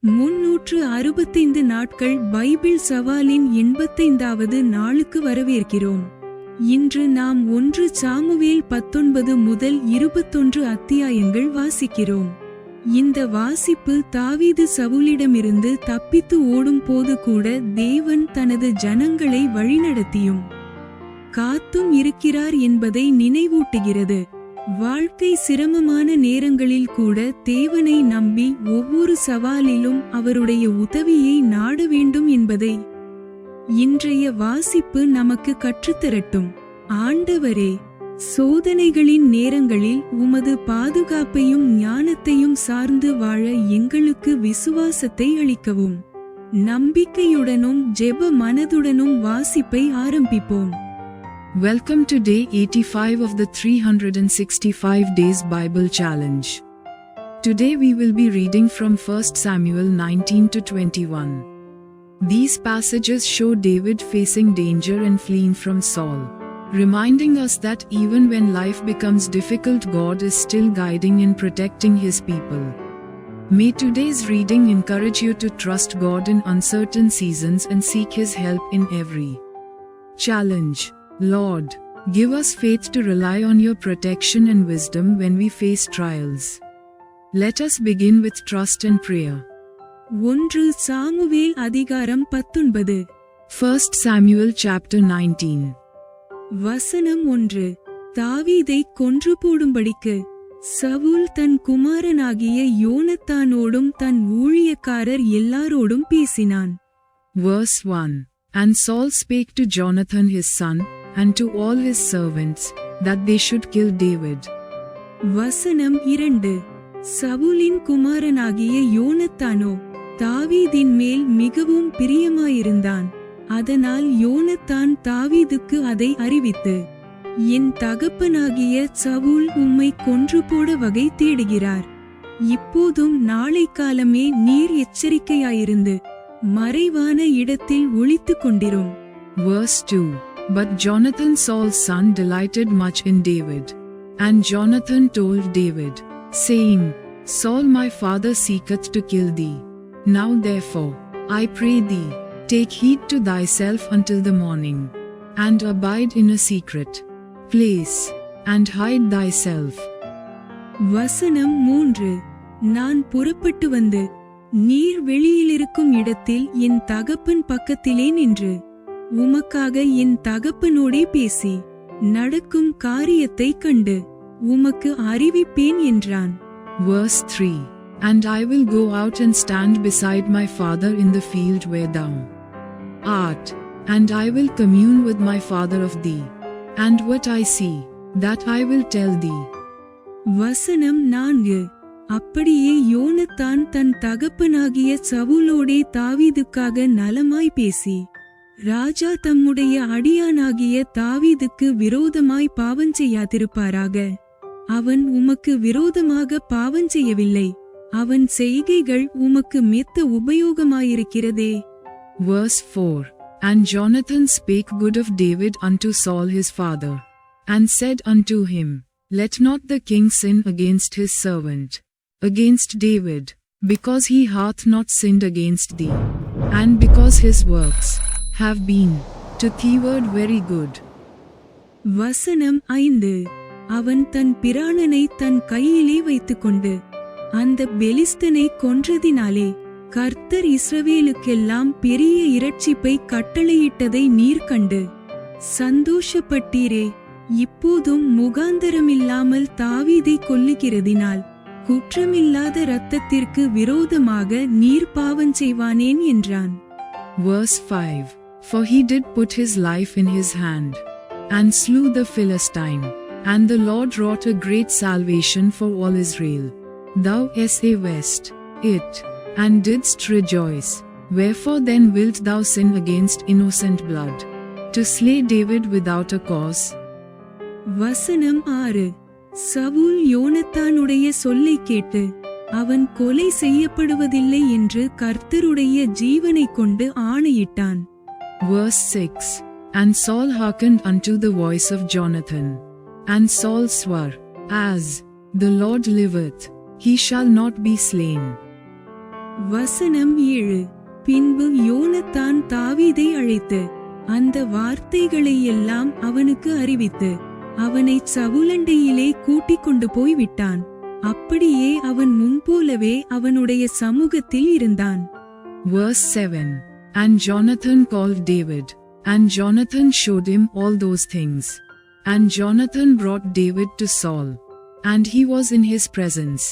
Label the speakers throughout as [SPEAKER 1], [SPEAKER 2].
[SPEAKER 1] 365 நாட்கள் பைபிள் சவாலின் 85வது நாளுக்கு வரவேற்கிறோம். இன்று நாம் 1 சாமுவேல் 19 முதல் 21 அத்தியாயங்கள் வாசிக்கிறோம். இந்த வாசிப்பு தாவீது சவுலிடமிருந்து தப்பித்து ஓடும் போது கூட தேவன் தனது ஜனங்களை வழிநடத்தியும் காத்தும் இருக்கிறார் என்பதை நினைவூட்டுகிறது. வாழ்க்கை சிரமமான நேரங்களில் கூட தேவனை நம்பி ஒவ்வொரு சவாலிலும் அவருடைய உதவியை நாட வேண்டும் என்பதை இன்றைய வாசிப்பு நமக்கு கற்றுத்தரட்டும். ஆண்டவரே, சோதனைகளின் நேரங்களில் உமது பாதுகாப்பையும் ஞானத்தையும் சார்ந்து வாழ எங்களுக்கு விசுவாசத்தை அளிக்கவும். நம்பிக்கையுடனும் ஜெப மனதுடனும் வாசிப்பை ஆரம்பிப்போம்.
[SPEAKER 2] Welcome to day 85 of the 365 Days Bible Challenge. Today we will be reading from 1 Samuel 19 to 21. These passages show David facing danger and fleeing from Saul, reminding us that even when life becomes difficult, God is still guiding and protecting His people. May today's reading encourage you to trust God in uncertain seasons and seek His help in every challenge. Lord, give us faith to rely on your protection and wisdom when we face trials. Let us begin with trust and prayer.
[SPEAKER 1] 1 Samuel அதிகாரம் 19.
[SPEAKER 2] 1 Samuel chapter 19.
[SPEAKER 1] வசனம் 1. தாவீதை கொன்று போடும்படிக்கு சவுல் தன் குமாரனாகிய யோனத்தானோடும் தன் ஊழியக்காரர் எல்லாரோடும் பேசினான்.
[SPEAKER 2] Verse 1. And Saul spake to Jonathan his son, and to all his servants, that they should kill David.
[SPEAKER 1] வசனம் 2. சவுலின் குமாரனாகிய யோனத்தானோ தாவீதின் மேல் மிகவும் பிரியமாயிருந்தான். அதனால் யோனத்தான் தாவீதுக்கு அதை அறிவித்து, என் தகப்பனாகிய சவுல் உம்மை கொன்று போட வகை தேடுகிறார். இப்போதும் நாளை காலமே நீர் எச்சரிக்கையாயிருந்து மறைவான இடத்தில் ஒளித்துக் கொண்டிரும்.
[SPEAKER 2] Verse 2. But Jonathan Saul's son delighted much in David. And Jonathan told David, saying, Saul my father seeketh to kill thee. Now therefore, I pray thee, take heed to thyself until the morning, and abide in a secret place, and hide thyself.
[SPEAKER 1] வசனம் 3. நான் புறப்பட்டு வந்து நீர் வெளியிலிருக்கும் இடத்தில் என் தகப்பன் பக்கத்திலே நின்று உமக்காக என் தகப்பனோடே பேசி நடக்கும் காரியத்தை கண்டு உமக்கு அறிவிப்பேன் என்றான்.
[SPEAKER 2] Verse 3. And I will go out and stand beside my father in the field where thou art, and I will commune with my father of thee, and what I see, that I will tell thee.
[SPEAKER 1] வசனம் 4. அப்படியே யோனத்தான் தன் தகப்பனாகிய சவுலோடே தாவீதுக்காக நலமாய் பேசி, ராஜா தம்முடைய அடியானாகிய தாவீதுக்கு விரோதமாய் பாவஞ்செய்யாதிருப்பாராக. அவன் உமக்கு விரோதமாக பாவஞ்செய்யவில்லை. அவன் செய்கைகள் உமக்கு மெத்த உபயோகமாயிருக்கிறதே.
[SPEAKER 2] Verse 4. And Jonathan spake good of David unto Saul his father, and said unto him, Let not the king sin against his servant, against David, because he hath not sinned against thee, and because his works have been to theward very good.
[SPEAKER 1] வசனம் 5. அவன் தன் பிராணனை தன் கையிலே வைத்துக்கொண்டு அந்த பெலிஸ்தனை கொன்றதினாலே கர்த்தர் இஸ்ரவேலுக்கெல்லாம் பெரிய இரட்சிப்பை கட்டளையிட்டதை நீர் கண்டு சந்தோஷப்பட்டீரே. இப்போதும் முகாந்தரமில்லாமல் தாவீதை கொல்லுகிறதினால் குற்றமில்லாத இரத்தத்திற்கு விரோதமாக நீர் பாவஞ்செய்வானேன் என்றான்.
[SPEAKER 2] Verse 5. For he did put his life in his hand, and slew the Philistine, and the Lord wrought a great salvation for all Israel. Thou savest it, and didst rejoice. Wherefore then wilt thou sin against innocent blood, to slay David without a cause?
[SPEAKER 1] வசனம் 6. சவுல் யோனத்தானுடைய சொல்லை கேட்டு அவன் கொலை செய்யப்படுவதில்லை என்று கர்த்தருடைய ஜீவனை கொண்டு ஆணையிட்டான்.
[SPEAKER 2] Verse 6. And Saul hearkened unto the voice of Jonathan. And Saul swore, As the Lord liveth, he shall not be slain.
[SPEAKER 1] வசனம் 7. பின்பு யோனத்தான் தாவீதை அழைத்து அந்த வார்த்தைகளையெல்லாம் அவனுக்கு அறிவித்து அவனை சவுலண்டையிலே கூட்டிக் கொண்டு போய் விட்டான். அப்படியே அவன் முன்போலவே அவனுடைய சமூகத்தில் இருந்தான்.
[SPEAKER 2] Verse 7. And Jonathan called David, and Jonathan showed him all those things. And Jonathan brought David to Saul, and he was in his presence,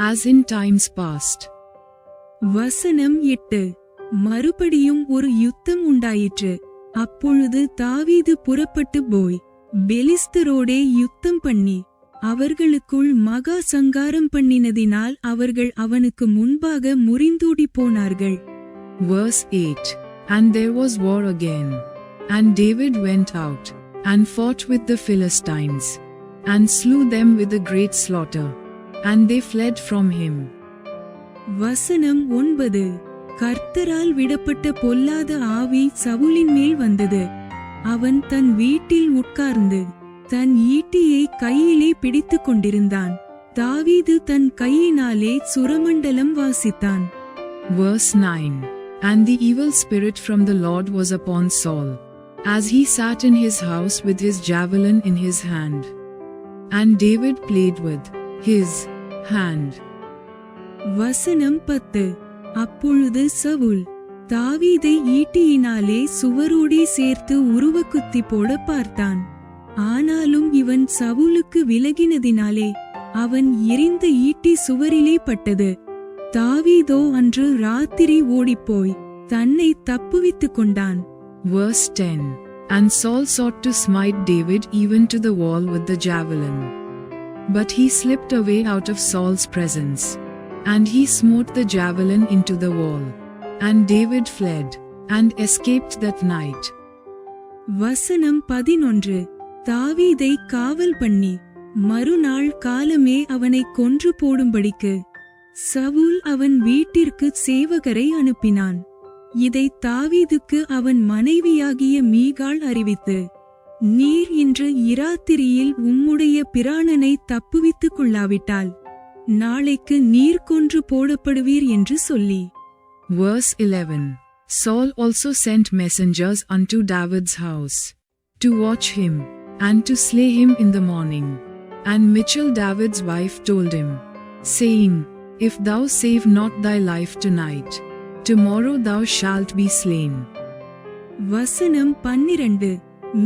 [SPEAKER 2] as in times past.
[SPEAKER 1] வசனம் 8. மறுபடியும் ஒரு யுத்தம் உண்டாயிற்று. அப்பொழுது தாவீது புறப்பட்டு போய் பெலிஸ்தரோடே யுத்தம் பண்ணி அவர்களுக்குள் மகா சங்காரம் பண்ணினதினால் அவர்கள் அவனுக்கு முன்பாக முறிந்தோடி போனார்கள்.
[SPEAKER 2] Verse 8. And there was war again. And David went out, and fought with the Philistines, and slew them with a great slaughter, and they fled from him.
[SPEAKER 1] வசனம் 9. கர்த்தரால் விடப்பட்ட பொல்லாத ஆவி சவுலின் மேல் வந்தது. அவன் தன் வீட்டில் உட்கார்ந்து தன் ஈட்டியை கையிலே பிடித்துக் கொண்டிருந்தான். தாவீது தன் கையினாலே சுரமண்டலம் வாசித்தான்.
[SPEAKER 2] Verse 9. And the evil spirit from the Lord was upon Saul, as he sat in his house with his javelin in his hand. And David played with his hand.
[SPEAKER 1] வசனம் 10. அப்பொழுது சவுல் தாவீதை ஈட்டியினாலே சுவரோடே சேர்த்து உருவக்குத்தி போட பார்த்தான். ஆனாலும் இவன் சவுலுக்கு விலகினதினாலே அவன் எறிந்த ஈட்டி சுவரிலே பட்டது. தாவீதோ அன்று ராத்திரி ஓடிப்போய் தன்னை தப்புவித்துக் கொண்டான்.
[SPEAKER 2] Verse 10. And Saul sought to smite David even to the wall with the javelin. But he slipped away out of Saul's presence, and he smote the javelin into the wall. And David fled, and escaped that night.
[SPEAKER 1] வசனம் 11. தாவீதை காவல் பண்ணி மறுநாள் காலமே அவனை கொன்று போடும்படிக்கு சவுல் அவன் வீட்டிற்கு சேவகரை அனுப்பினான். இதை தாவீதுக்கு அவன் மனைவியாகிய மீகாள் அறிவித்து, நீர் இன்று இராத்திரியில் உம்முடைய பிராணனை தப்புவித்துக் கொள்ளாவிட்டால் நாளைக்கு நீர் கொன்று போடப்படுவீர் என்று சொல்லி.
[SPEAKER 2] Verse 11. Saul also sent messengers unto David's house, to watch him, and to slay him in the morning. And Michal David's wife told him, saying, If thou save not thy life tonight, tomorrow thou shalt be slain.
[SPEAKER 1] வசனம் 12.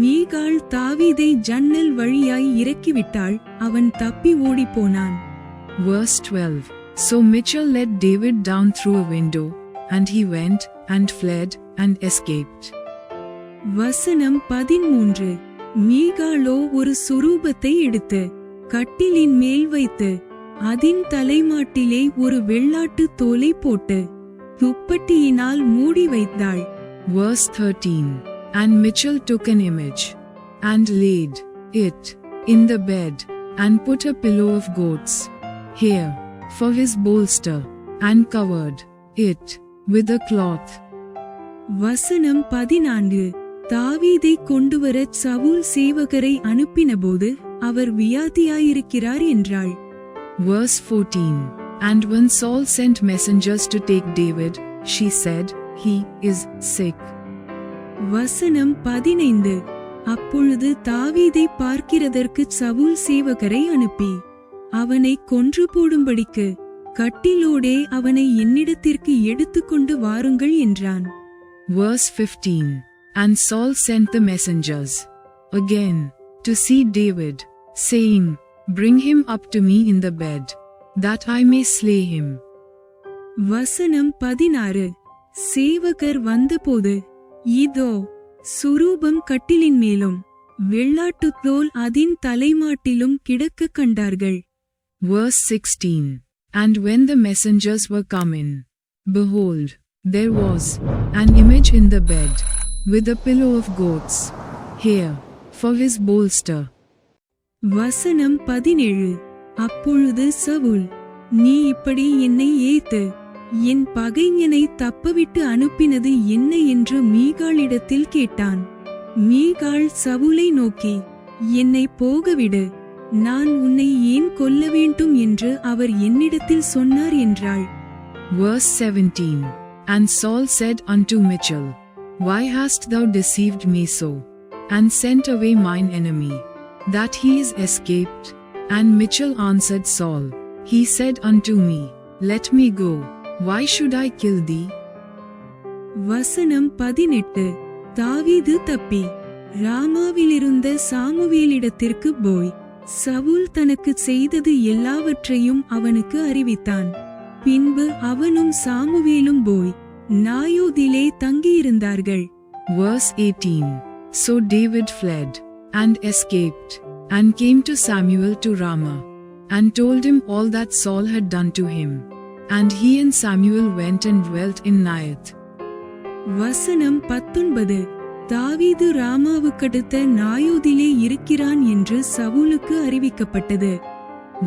[SPEAKER 1] மீகாள் தாவீதை ஜன்னல் வழியாய் இறக்கிவிட்டாள். அவன் தப்பி ஓடிப்போனான்.
[SPEAKER 2] Verse 12. So Michal let David down through a window, and he went, and fled, and escaped.
[SPEAKER 1] வசனம் 13. மீகாளோ ஒரு சுரூபத்தை எடுத்து கட்டிலின் மேல் வைத்து அதின் தலைமாட்டிலே ஒரு வெள்ளாட்டு தோலை போட்டு துப்பட்டியினால் மூடி வைத்தாள்.
[SPEAKER 2] Verse 13. And Michal took an image, and laid it in the bed, and put a pillow of goat's hair for his bolster, and covered it with a cloth.
[SPEAKER 1] வசனம் 14. தாவீதை கொண்டுவர சவுல் சேவகரை அனுப்பினபோது அவர் வியாதியாயிருக்கிறார் என்றாள்.
[SPEAKER 2] Verse 14. And when Saul sent messengers to take David, she said, He is sick.
[SPEAKER 1] வசனம் 15. அப்பொழுது தாவீதை பார்க்கிறதற்கு சவுல் சேவகரை அனுப்பி அவனை கொன்று போடும்படிக்கு கட்டிலோடே அவனை என்னிடத்திற்கு எடுத்துக்கொண்டு வாருங்கள் என்றான்.
[SPEAKER 2] Verse 15. And Saul sent the messengers again to see David, saying, Bring him up to me in the bed, that I may slay him.
[SPEAKER 1] வசனம் 16. சேவகர் வந்தபோது இதோ சுரூபம் கட்டிலின் மேலும் வெள்ளாட்டுத்தோல் அதின் தலைமாட்டிலும் கிடக்க கண்டார்கள்.
[SPEAKER 2] Verse 16. And when the messengers were come in, behold, there was an image in the bed, with a pillow of goat's hair for his bolster.
[SPEAKER 1] வசனம் 17. அப்பொழுது சவுல், நீ இப்படி என்னை ஏய்த்து என் பகைஞனை தப்பவிட்டு அனுப்பினது என்ன என்று மீகாளிடத்தில் கேட்டான். மீகாள் சவுலை நோக்கி, என்னை போகவிடு, நான் உன்னை ஏன் கொல்ல வேண்டும் என்று அவர் என்னிடத்தில் சொன்னார் என்றாள்.
[SPEAKER 2] Verse 17. And Saul said unto Michal, Why hast thou deceived me so, and sent away mine enemy, that he is escaped? And Michal answered Saul, He said unto me, Let me go, why should I kill thee?
[SPEAKER 1] வசனம் 18. தாவீது தப்பி ராமாவிலிருந்த சாமுவேலிடத்திற்கு போய் சவுல் தனக்கு செய்தது எல்லாவற்றையும் அவனுக்கு அறிவித்தான். பின்பு அவனும் சாமுவேலும் போய் நாயோதிலே தங்கியிருந்தார்கள்.
[SPEAKER 2] Verse 18. So David fled, and escaped, and came to Samuel to Ramah, and told him all that Saul had done to him. And he and Samuel went and dwelt in Naioth.
[SPEAKER 1] வசனம் 19. தாவீது ராமாவுக்கடுத்த நாயோதிலே இருக்கிறான் என்று சவுலுக்கு அறிவிக்கப்பட்டது.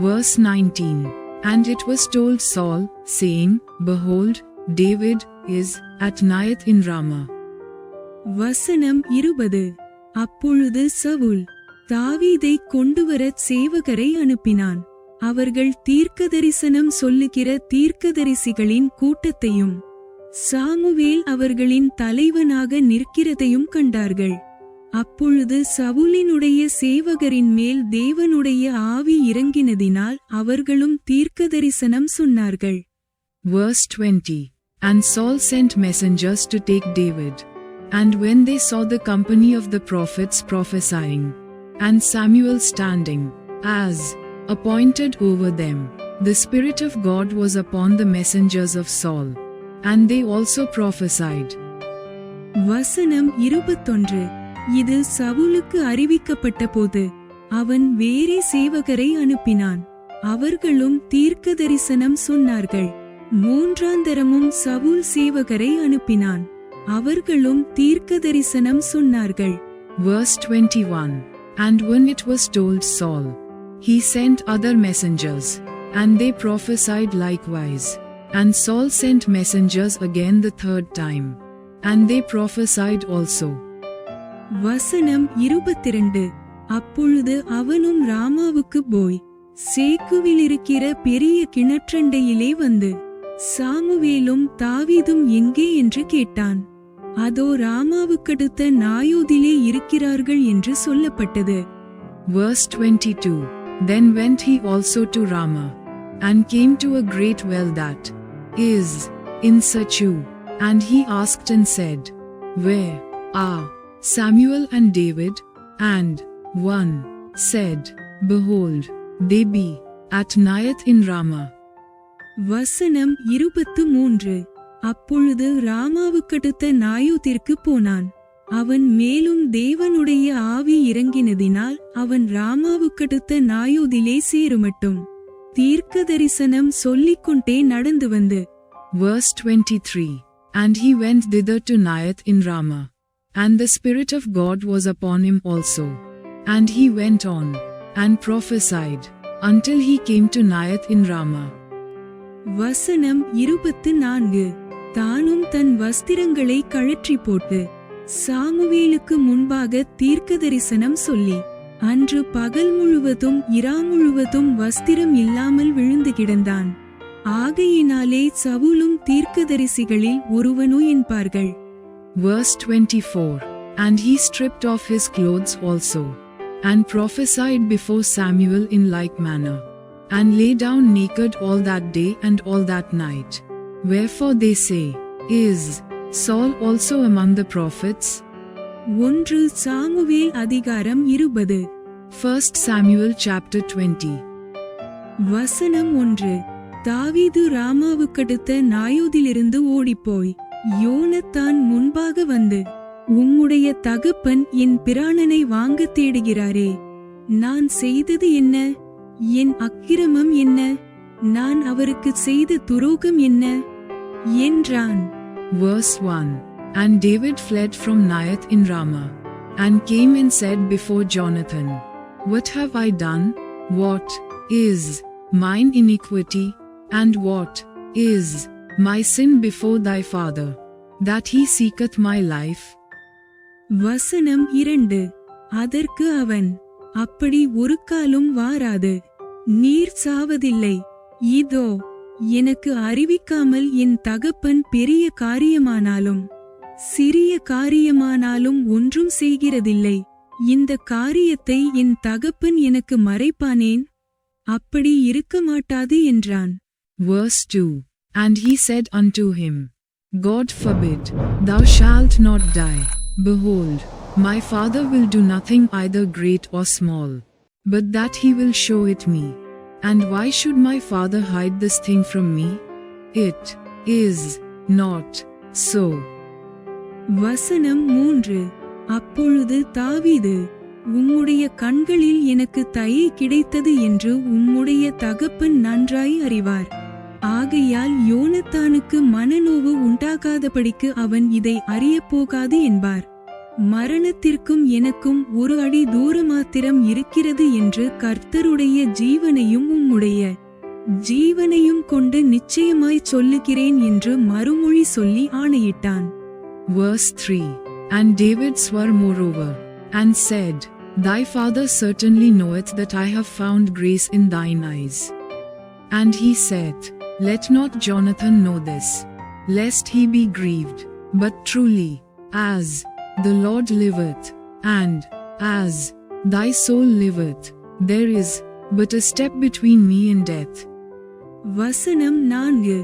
[SPEAKER 2] Verse 19. And it was told Saul, saying, Behold, David is at Naioth in Ramah.
[SPEAKER 1] வசனம் 20. அப்பொழுது சவுல் தாவீதை கொண்டுவரச் சேவகரை அனுப்பினான். அவர்கள் தீர்க்கதரிசனம் சொல்லுகிற தீர்க்கதரிசிகளின் கூட்டத்தையும் சாமுவேல் அவர்களின் தலைவனாக நிற்கிறதையும் கண்டார்கள். அப்பொழுது சவுலினுடைய சேவகரின் மேல் தேவனுடைய ஆவி இறங்கினதினால் அவர்களும் தீர்க்கதரிசனம் சொன்னார்கள்.
[SPEAKER 2] Verse 20. And Saul sent messengers to take David. And when they saw the company of the prophets prophesying, and Samuel standing, as appointed over them, the Spirit of God was upon the messengers of Saul, and they also prophesied.
[SPEAKER 1] வசனம் 21. இது சவுலுக்கு அறிவிக்கப்பட்ட போது அவன் வேறே சேவகரை அனுப்பினான். அவர்களும் தீர்க்கதரிசனம் சொன்னார்கள். மூன்றாந்தரமும் சவுல் சேவகரை அனுப்பினான். அவர்களும் தீர்க்கதரிசனம் சொன்னார்கள்.
[SPEAKER 2] Verse 21. And when it was told Saul, he sent other messengers, and they prophesied likewise. And Saul sent messengers again the third time, and they prophesied also.
[SPEAKER 1] வசனம் 22. அப்பொழுது அவனும் ராமாவுக்கு போய் சேக்குவிலிருக்கிற பெரிய கிணற்றண்டையிலே வந்து சாமுவேலும் தாவீதும் எங்கே என்று கேட்டான். அதோ ராமாவுக்கடுத்த நாயோதிலே இருக்கிறார்கள் என்று சொல்லப்பட்டது.
[SPEAKER 2] Verse 22. Then went he also to Ramah, and came to a great well that is in Sechu, and he asked and said, Where are Samuel and David? And one said, Behold, they be at Naioth in Ramah.
[SPEAKER 1] வசனம் 23. அப்பொழுது ராமாவுக்கடுத்த நாயோதிற்கு போனான். அவன் மேலும் தேவனுடைய ஆவி இறங்கினதினால் அவன் ராமாவுக்கடுத்த நாயோதிலே சேருமட்டும் தீர்க்கதரிசனம் சொல்லிக்கொண்டே நடந்து வந்து.
[SPEAKER 2] Verse 23. And he went thither to Naioth in Ramah, and the Spirit of God was upon him also. And he went on, and prophesied, until he came to Naioth in Ramah.
[SPEAKER 1] வசனம் 24. தானும் தன் வஸ்திரங்களை கழற்றி போட்டு சாமுவேலுக்கு முன்பாக தீர்க்கதரிசனம் சொல்லி அன்று பகல் முழுவதும் இரா முழுவதும் வஸ்திரம் இல்லாமல் விழுந்து கிடந்தான். ஆகையினாலே சவுலும் தீர்க்கதரிசிகளில் ஒருவனோ என்பார்கள்.
[SPEAKER 2] Verse 24. And he stripped off his clothes also, and prophesied before Samuel in like manner, and lay down naked all that day and all that night. Wherefore they say, Is Saul also among the prophets?
[SPEAKER 1] 1 Samuel அதிகாரம் 20.
[SPEAKER 2] 1 Samuel chapter 20.
[SPEAKER 1] வசனம் 1. தாவீது ராமாவுக்கடுத்த நாயோதிலிருந்து ஓடிப்போய் யோனத்தான் முன்பாக வந்து, உம்முடைய தகப்பன் என் பிராணனை வாங்க தேடுகிறாரே, நான் செய்தது என்ன? என் அக்கிரமம் என்ன? நான் அவருக்கு செய்த துரோகம் என்ன? என்றான்.
[SPEAKER 2] Verse 1. And David fled from Naioth in Ramah, and came and said before Jonathan, What have I done? What is mine iniquity? And what is my sin before thy father, that he seeketh my life?
[SPEAKER 1] வசனம் 2. அதற்கு அவன், அப்படி ஒரு காலும் வாராது, நீர் சாவதில்லை. இதோ எனக்கு அறிவிக்காமல் என் தகப்பன் பெரிய காரியமானாலும் சிறிய காரியமானாலும் ஒன்றும் செய்கிறதில்லை. இந்த காரியத்தை என் தகப்பன் எனக்கு மறைப்பானேன்? அப்படி இருக்க மாட்டாது என்றான்.
[SPEAKER 2] Verse 2. And he said unto him, God forbid, thou shalt not die. Behold, my Father will do nothing either great or small, but that he will show it me. And why should my Father hide this thing from me? It is not so.
[SPEAKER 1] வசனம் 3. அப்பொழுது தாவீது, உம்முடைய கண்களில் எனக்கு தயை கிடைத்தது என்று உம்முடைய தகப்பன் நன்றாய் அறிவார். ஆகையால் யோனத்தானுக்கு மனநோவு உண்டாகாதபடிக்கு அவன் இதை அறியப்போகாது என்பார். மரணத்திற்கும் எனக்கும் ஒரு அடி தூரமாத்திரம் இருக்கிறது என்று கர்த்தருடைய ஜீவனையும் உம்முடைய ஜீவனையும் கொண்டு நிச்சயமாய் சொல்லுகிறேன் என்று மறுமொழி சொல்லி ஆணையிட்டான்.
[SPEAKER 2] Verse 3. And David swore moreover, and said, Thy father certainly knoweth that I have found grace in thine eyes. And he said, Let not Jonathan know this, lest he be grieved. But truly, as the Lord liveth, and as thy soul liveth, there is but a step between me and death.
[SPEAKER 1] வசனம் 4.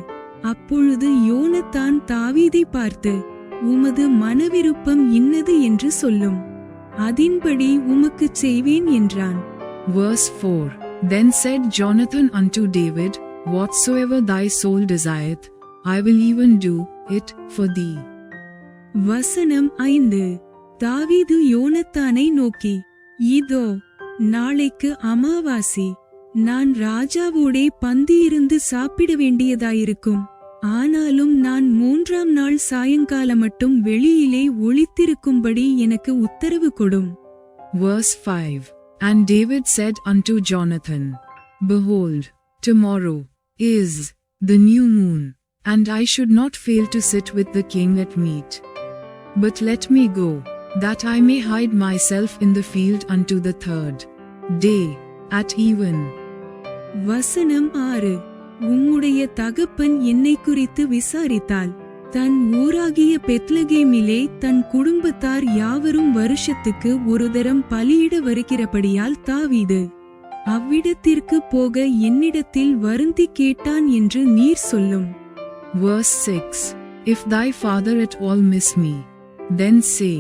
[SPEAKER 1] அப்பொழுது யோனத்தான் தாவீதை பார்த்து, உமது மனவிருப்பம் இன்னது என்று சொல்லும், அதின்படி உமக்குச் செய்வேன் என்றான்.
[SPEAKER 2] Verse 4. Then said Jonathan unto David, Whatsoever thy soul desireth, I will even do it for thee.
[SPEAKER 1] வசனம் 5. தாவீது யோனத்தானை நோக்கி, இதோ நாளைக்கு அமாவாசி, நான் ராஜாவோடே பந்தியிருந்து சாப்பிட வேண்டியதாயிருக்கும். ஆனாலும் நான் 3ஆம் நாள் சாயங்காலம் மட்டும் வெளியிலே ஒளித்திருக்கும்படி எனக்கு உத்தரவு கொடும்.
[SPEAKER 2] Verse 5. And David said unto Jonathan, Behold, tomorrow is the new moon, and I should not fail to sit with the king at meat. But let me go, that I may hide myself in the field unto the 3rd day at even.
[SPEAKER 1] வசனம் 6. உம்முடைய தகப்பன் என்னை குறித்து விசாரித்தால், தன் ஊராகிய பெத்லகேமிலே தன் குடும்பத்தார் யாவரும் வருஷத்துக்கு ஒரு தரம் பலியிட வருகிறபடியால் தாவீது அவ்விடத்திற்கு போக என்னிடத்தில் வருந்தி கேட்டான் என்று நீர் சொல்லும்.
[SPEAKER 2] Verse 6. If thy father at all miss me, then say,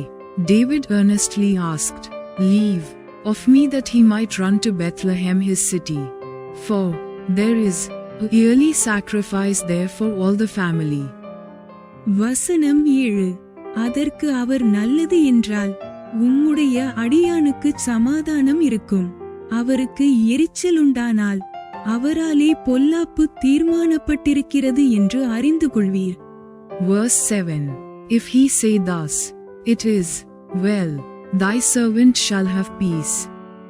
[SPEAKER 2] David earnestly asked leave of me that he might run to Bethlehem his city, for there is a yearly sacrifice there for all the family.
[SPEAKER 1] வசனம் 7. அதற்கு அவர் நல்லது என்றால், உம்முடைய அடியானுக்கு சமாதானம் இருக்கும். அவருக்கு எரிச்சலுண்டானால் அவராலே பொல்லாப்பு தீர்மானப்பட்டிருக்கிறது என்று அறிந்து கொள்வீர்.
[SPEAKER 2] Verse 7. If he say thus, It is well, thy servant shall have peace.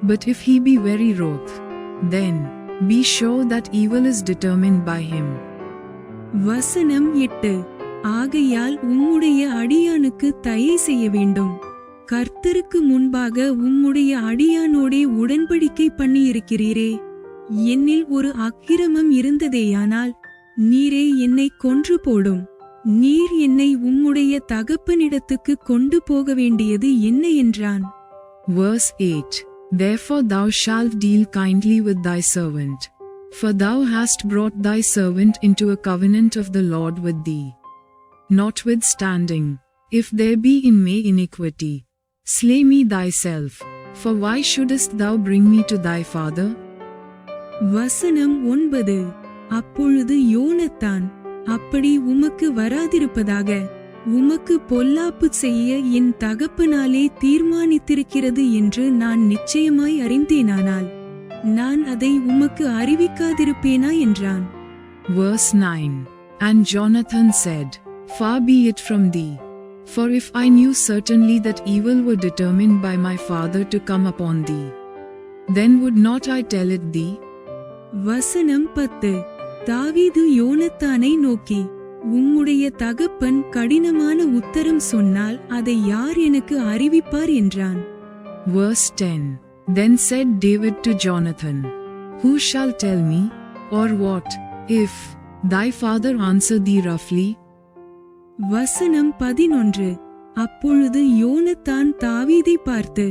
[SPEAKER 2] But if he be very wroth, then be sure that evil is determined by him.
[SPEAKER 1] வசனம் 8. ஆகையால் உம்முடைய அடியானுக்கு தயை செய்ய வேண்டும். கர்த்தருக்கு முன்பாக உம்முடைய அடியானோடே உடன்படிக்கை பண்ணியிருக்கிறீரே. என்னில் ஒரு அக்கிரமம் இருந்ததேயானால் நீரே என்னை கொன்று போடும். நீர் என்னை உம்முடைய தகப்பனிடத்துக்கு கொண்டு போக வேண்டியது என்ன என்றான்.
[SPEAKER 2] Verse 8. Therefore thou shalt deal kindly with thy servant, for thou hast brought thy servant into a covenant of the Lord with thee. Notwithstanding, if there be in me iniquity, slay me thyself, for why shouldest thou bring me to thy father?
[SPEAKER 1] வசனம் 9. அப்பொழுது யோனத்தான், அப்படி உமக்கு வராதிருப்பதாக, உமக்கு பொல்லாப்பு செய்ய என் தகப்பனாலே தீர்மானித்திருக்கிறது என்று நான் நிச்சயமாய் அறிந்தேனானால் நான் அதை உமக்கு அறிவிக்காதிருப்பேனா என்றான்.
[SPEAKER 2] Verse 9. And Jonathan said, Far be it from thee, for if I knew certainly that evil were determined by my father to come upon thee, then would not I tell it thee?
[SPEAKER 1] வசனம் 10. தாவீது யோனத்தானை நோக்கி, உம்முடைய தகப்பன் கடினமான உத்தரம் சொன்னால் அதை யார் எனக்கு அறிவிப்பார் என்றான்.
[SPEAKER 2] Verse 10. Then said David to Jonathan, Who shall tell me, or what, if Thy father answered thee roughly?
[SPEAKER 1] வசனம் 11. அப்பொழுது யோனத்தான் தாவீதை பார்த்து,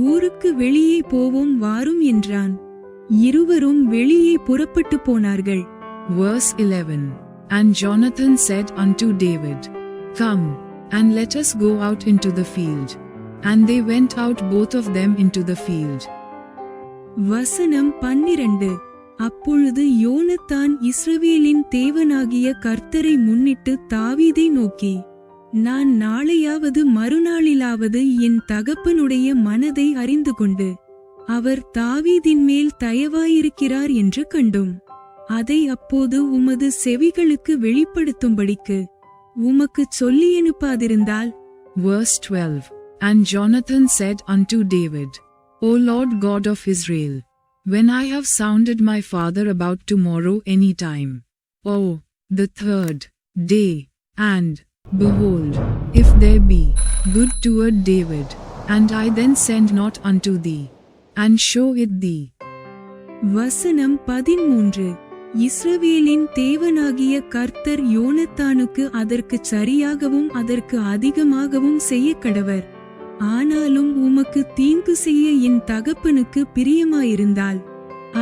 [SPEAKER 1] ஊருக்கு வெளியே போவோம் வாரும் என்றான். இருவரும் வெளியே புறப்பட்டு போனார்கள்.
[SPEAKER 2] Verse 11. And Jonathan said unto David, Come, and let us go out into the field. And they went out both of them into the field.
[SPEAKER 1] வசனம் 12. அப்பொழுது யோனத்தான் இஸ்ரவேலின் தேவனாகிய கர்த்தரை முன்னிட்டு தாவீதை நோக்கி, நான் நாளையாவது மறுநாளிலாவது என் தகப்பனுடைய மனதை அறிந்து கொண்டு அவர் தாவீதின் மேல் தயவாயிருக்கிறார் என்று கண்டோம். அதை அப்போது உமது செவிகளுக்கு வெளிப்படுத்தும்படிக்கு உமக்குச் சொல்லியனுப்பாதிருந்தால்.
[SPEAKER 2] Verse 12. And Jonathan said unto David, O Lord God of Israel, when I have sounded my father about tomorrow any time, the third day, and, behold, if there be good toward David, and I then send not unto thee, and show it thee.
[SPEAKER 1] வசனம் 13. இஸ்ரவேலின் தேவனாகிய கர்த்தர் யோனத்தானுக்கு அதற்குச் சரியாகவும் அதற்கு அதிகமாகவும் செய்யக்கடவர். ஆனாலும் உமக்கு தீங்கு செய்ய என் தகப்பனுக்கு பிரியமாயிருந்தால்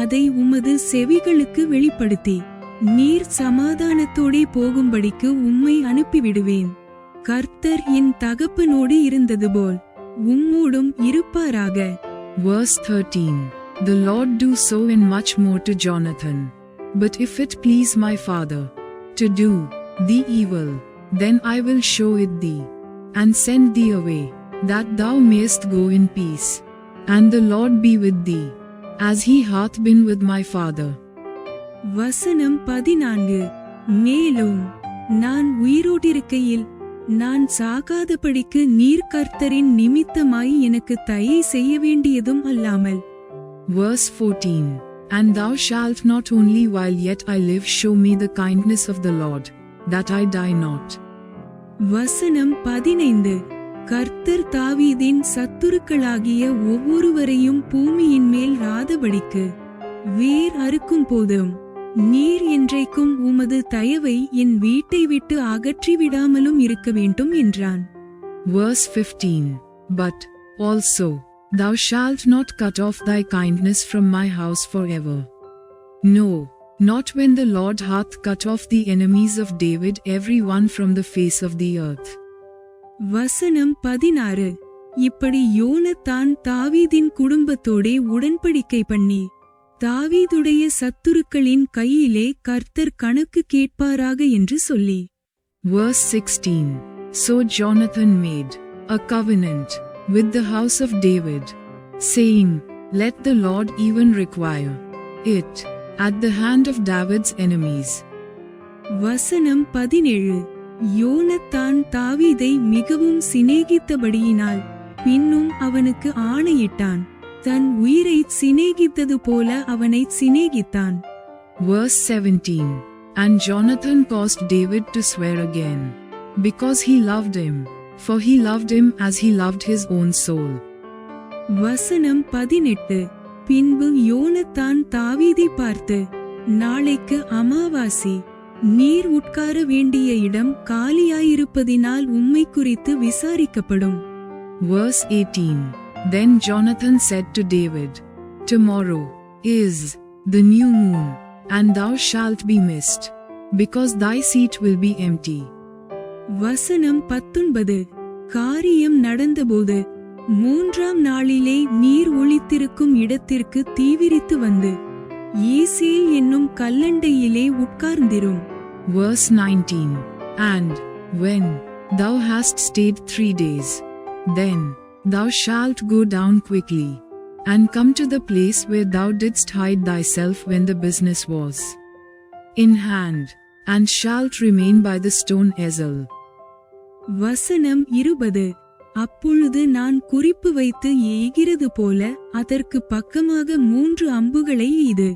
[SPEAKER 1] அதை உமது செவிகளுக்கு வெளிப்படுத்தி நீர் சமாதானத்தோடே போகும்படிக்கு உம்மை அனுப்பிவிடுவேன். கர்த்தர் என் தகப்பனோடு இருந்தது போல் உம்மோடும் இருப்பாராக.
[SPEAKER 2] Verse 13. The Lord do so and much more to Jonathan. But if it please my father to do thee evil, then I will show it thee, and send thee away, that thou mayest go in peace. And the Lord be with thee, as he hath been with my father.
[SPEAKER 1] வசனம் 14. மேலும் நான் உயிரோடிருக்கையில் நான் சாகாதபடிக்கு நீர் கர்த்தரின் நிமித்தமாய் எனக்கு தயை செய்ய வேண்டியதும் அல்லாமல்.
[SPEAKER 2] Verse 14. And thou shalt not only while yet I live show me the kindness of the Lord, that I die not.
[SPEAKER 1] வசனம் 15. கர்த்தர் தாவீதின் சத்துருக்களாகிய ஒவ்வொருவரையும் பூமியின் மேல் ராதபடிக்கு வேர் அறுக்கும் போதும் நீர் என்றைக்கும் உமது தயவை என் வீட்டை விட்டு அகற்றிவிடாமலும் இருக்க வேண்டும் என்றான்.
[SPEAKER 2] Verse 15. But also thou shalt not cut off thy kindness from my house forever. No, not when the Lord hath cut off the enemies of David every one from the face of the earth.
[SPEAKER 1] வசனம் 16. இப்படி யோனத்தான் தாவீதின் குடும்பத்தோடே உடன்படிக்கை பண்ணி தாவீதுடைய சத்துருக்களின் கையிலே கர்த்தர் கணக்கு கேட்பாராக என்று சொல்லி.
[SPEAKER 2] Verse 16. So Jonathan made a covenant with the house of David, saying, Let the Lord even require it at the hand of David's enemies.
[SPEAKER 1] வசனம் 17. யோனத்தான் தாவீதை மிகவும் சிநேகித்தபடியினால் பின்னும் அவனுக்கு ஆணையிட்டான், தன் உயிரை சிநேகித்தது போல அவனை சிநேகித்தான்.
[SPEAKER 2] Verse 17. And Jonathan caused David to swear again, because he loved him, for he loved him as he loved his own soul.
[SPEAKER 1] வசனம் 18. பின்பு யோனத்தான் தாவீதை பார்த்து, நாளைக்கு அமாவாசி, நீர் உட்கார வேண்டிய இடம் காலியாயிருப்பதினால் உம்மை குறித்து விசாரிக்கப்படும்.
[SPEAKER 2] Verse 18. Then Jonathan said to David, Tomorrow is the new moon, and thou shalt be missed, because thy seat will be empty.
[SPEAKER 1] வசனம் 19. காரியம் நடந்தபோது மூன்றாம் நாளிலே நீர் ஒளித்திருக்கும் இடத்திற்கு தீவிரித்து வந்து ஏசேல் என்னும் கல்லண்டையிலே உட்கார்ந்திரும்.
[SPEAKER 2] Verse 19. And when thou hast stayed 3 days, then thou shalt go down quickly, and come to the place where thou didst hide thyself when the business was in hand, and shalt remain by the stone Ezel.
[SPEAKER 1] வசனம் 20. அப்பொழுது நான் குறிப்பு வைத்து எய்கிறது போல அதற்கு பக்கமாக 3 அம்புகளை எய்து.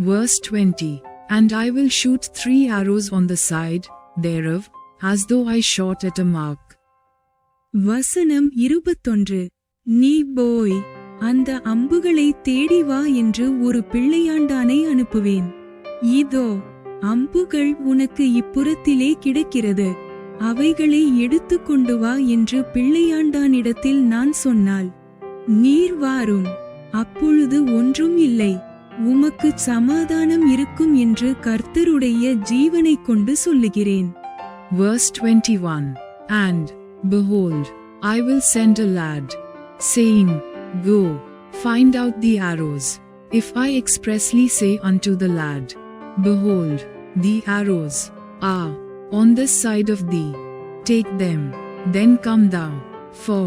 [SPEAKER 2] Verse 20. And I will shoot 3 arrows on the side thereof, as though I shot at a mark.
[SPEAKER 1] வசனம் 21. நீ போய் அந்த அம்புகளை தேடி வா என்று ஒரு பிள்ளையாண்டானை அனுப்புவேன். இதோ அம்புகள் உனக்கு இப்புறத்திலே கிடக்கிறது, அவைகளை எடுத்துக்கொண்டு வா என்று பிள்ளையாண்டானிடத்தில் நான் சொன்னால், நீர் வாரும், அப்பொழுது ஒன்றும் இல்லை, உமக்கு சமாதானம் இருக்கும் என்று கர்த்தருடைய ஜீவனைக் கொண்டு சொல்லுகிறேன்.
[SPEAKER 2] Verse 21. And, behold, I will send a lad, saying, Go, find out the arrows. If I expressly say unto the lad, Behold, the arrows are on this side of thee, take them, then come thou, for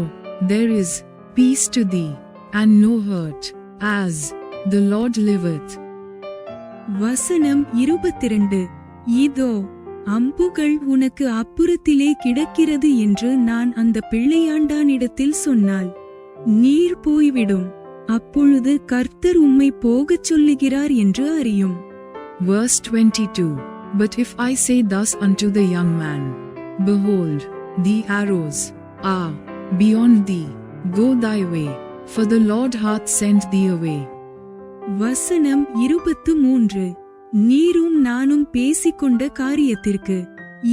[SPEAKER 2] there is peace to thee, and no hurt, as the Lord liveth.
[SPEAKER 1] வசனம் 22. இதோ அம்புகள் உனக்கு அப்புறத்திலே கிடக்கிறது என்று நான் அந்த பிள்ளையாண்டானிடத்தில் சொன்னால், நீர் போய்விடும், அப்பொழுது கர்த்தர் உம்மை போகச் சொல்லுகிறார் என்று அறியும்.
[SPEAKER 2] Verse 22. But if I say thus unto the young man, Behold, the arrows are beyond thee, go thy way, for the Lord hath sent thee away.
[SPEAKER 1] வசனம் 23. நீரும் நானும் பேசிக்கொண்ட காரியத்திற்கு,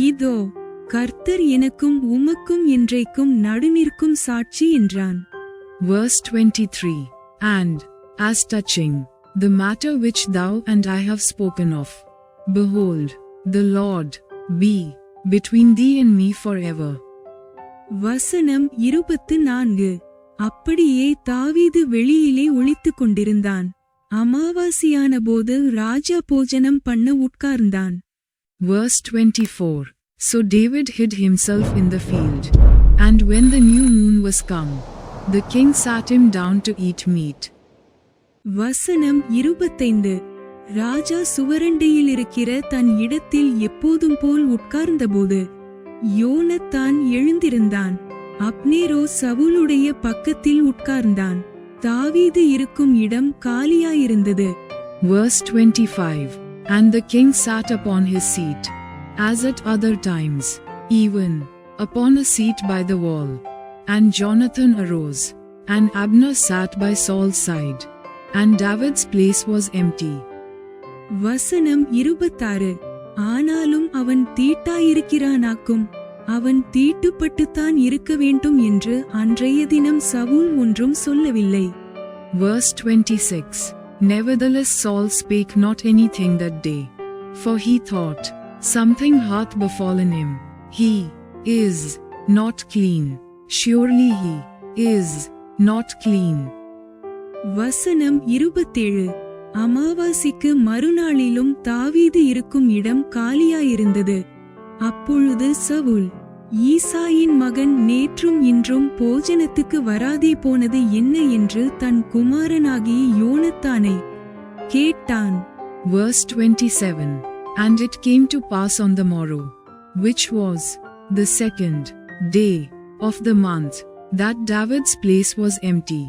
[SPEAKER 1] இதோ கர்த்தர் எனக்கும் உமக்கும் என்றைக்கும் நடுநிற்கும் சாட்சி என்றான்.
[SPEAKER 2] Verse 23. And, as touching the matter which thou and I have spoken of, behold, the Lord be between thee and me forever.
[SPEAKER 1] வசனம் 24. அப்படியே தாவீது வெளியிலே ஒளித்துக் கொண்டிருந்தான். அமாவாசியான போது ராஜா போஜனம் பண்ண உட்கார்ந்தான்.
[SPEAKER 2] Verse 24. So David hid himself in the field, and when the new moon was come, the king sat him down to eat meat.
[SPEAKER 1] வசனம் 25. ராஜா சுவரண்டையில் இருக்கிற தன் இடத்தில் எப்போதும் போல் உட்கார்ந்தபோது யோனத்தான் எழுந்திருந்தான். அப்னேரோ சவுலுடைய பக்கத்தில் உட்கார்ந்தான். தாவீது இருக்கும் இடம் காலியாயிருந்தது.
[SPEAKER 2] Verse 25. And the king sat upon his seat, as at other times, even upon a seat by the wall. And Jonathan arose, and Abner sat by Saul's side, and David's place was empty.
[SPEAKER 1] வசனம் 26. ஆனாலும் அவன் தீட்டாயிருக்கிறானாக்கும், அவன் தீட்டுப்பட்டுத்தான் இருக்க வேண்டும் என்று அன்றைய தினம் சவுல் ஒன்றும் சொல்லவில்லை.
[SPEAKER 2] Verse 26. Nevertheless Saul spake not anything that day, for he thought, something hath befallen him, he is not clean, surely he is not clean.
[SPEAKER 1] வசனம் 27. அமாவாசிக்கு மறுநாளிலும் தாவீது இருக்கும் இடம் காலியாயிருந்தது. அப்பொழுது சவுல், ஈசாயின் மகன் நேற்றும் இன்றும் போஜனத்துக்கு வராதே போனது என்ன என்று தன் குமாரனாகிய யோனத்தானை கேட்டான்.
[SPEAKER 2] Verse 27. And it came to pass on the morrow, which was the 2nd day of the month, that David's place was empty.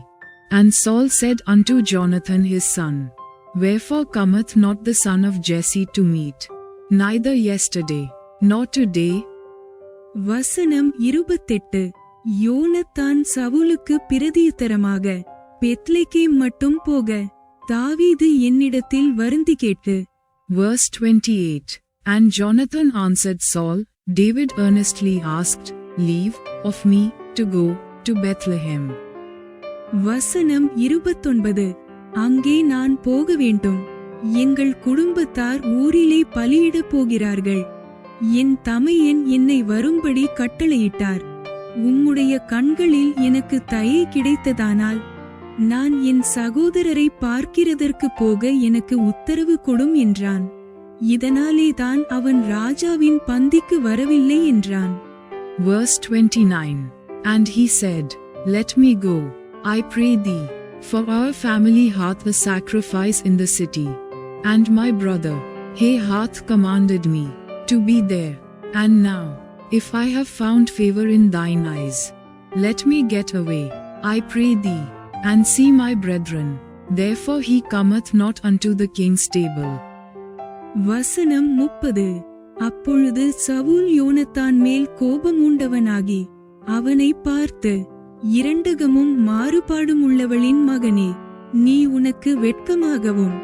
[SPEAKER 2] And Saul said unto Jonathan his son, Wherefore cometh not the son of Jesse to meat, neither yesterday, nor today?
[SPEAKER 1] வசனம் 28. யோனத்தான் சவுலுக்கு பிரதியுத்தரமாக, Bethlehem மட்டும் போக தாவீது என்னிடத்தில் வருந்தி கேட்டு.
[SPEAKER 2] Verse 28. And Jonathan answered Saul, David earnestly asked leave of me to go to Bethlehem.
[SPEAKER 1] வசனம் 29. அங்கே நான் போக வேண்டும், எங்கள் குடும்பத்தார் ஊரிலே பலியிடப் போகிறார்கள், என் தமையன் என்னை வரும்படி கட்டளையிட்டார், உம்முடைய கண்களில் எனக்கு தயை கிடைத்ததானால் நான் என் சகோதரரை பார்க்கிறதற்கு போக எனக்கு உத்தரவு கொடும் என்றான். இதனாலேதான் அவன் ராஜாவின் பந்திக்கு வரவில்லை என்றான்.
[SPEAKER 2] Verse 29. And he said, Let me go, I pray thee, for our family hath a sacrifice in the city, and my brother, he hath commanded me to be there. And now, if I have found favor in thine eyes, let me get away, I pray thee, and see my brethren. Therefore he cometh not unto the king's table.
[SPEAKER 1] வசனம் 30. அப்பொழுது சவுல் யோனத்தான் மேல் கோபமுண்டவனாகி அவனை பார்த்து, இரண்டகமும் மாறுபாடும் உள்ளவளின் மகனே, நீ உனக்கு வெட்கமாகவும்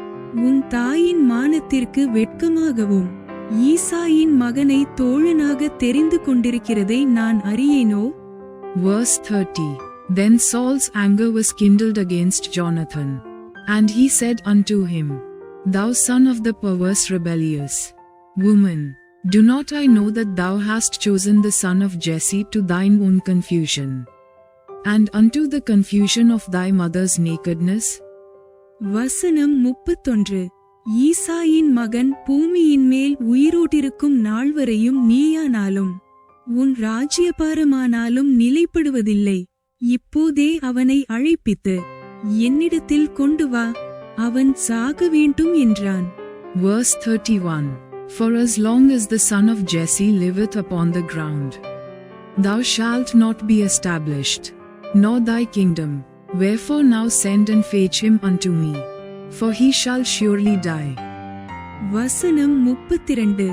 [SPEAKER 1] உன் தாயின் மானத்திற்கு வெட்கமாகவும் ஈசாயின் மகனை தோழனாக தெரிந்து கொண்டிருக்கிறதை நான் அறியேனோ?
[SPEAKER 2] Verse 30. Then Saul's anger was kindled against Jonathan. And he said unto him, Thou son of the perverse rebellious woman, do not I know that thou hast chosen the son of Jesse to thine own confusion, and unto the confusion of thy mother's nakedness?
[SPEAKER 1] வசனம் 31. ஈசாயின் மகன் பூமியின் மேல் உயிரோட்டிருக்கும் நாள் வரையும் நீயானாலும் உன் ராஜ்யபாரமானாலும் நிலைப்படுவதில்லை. இப்போதே அவனை அழைப்பித்து என்னிடத்தில் கொண்டு வா, அவன் சாக வேண்டும் என்றான்.
[SPEAKER 2] Verse 31. For as long as the son of Jesse liveth upon the ground, thou shalt not be established, nor thy kingdom. Wherefore now send and fetch him unto me, for he shall surely die.
[SPEAKER 1] வசனம் 32.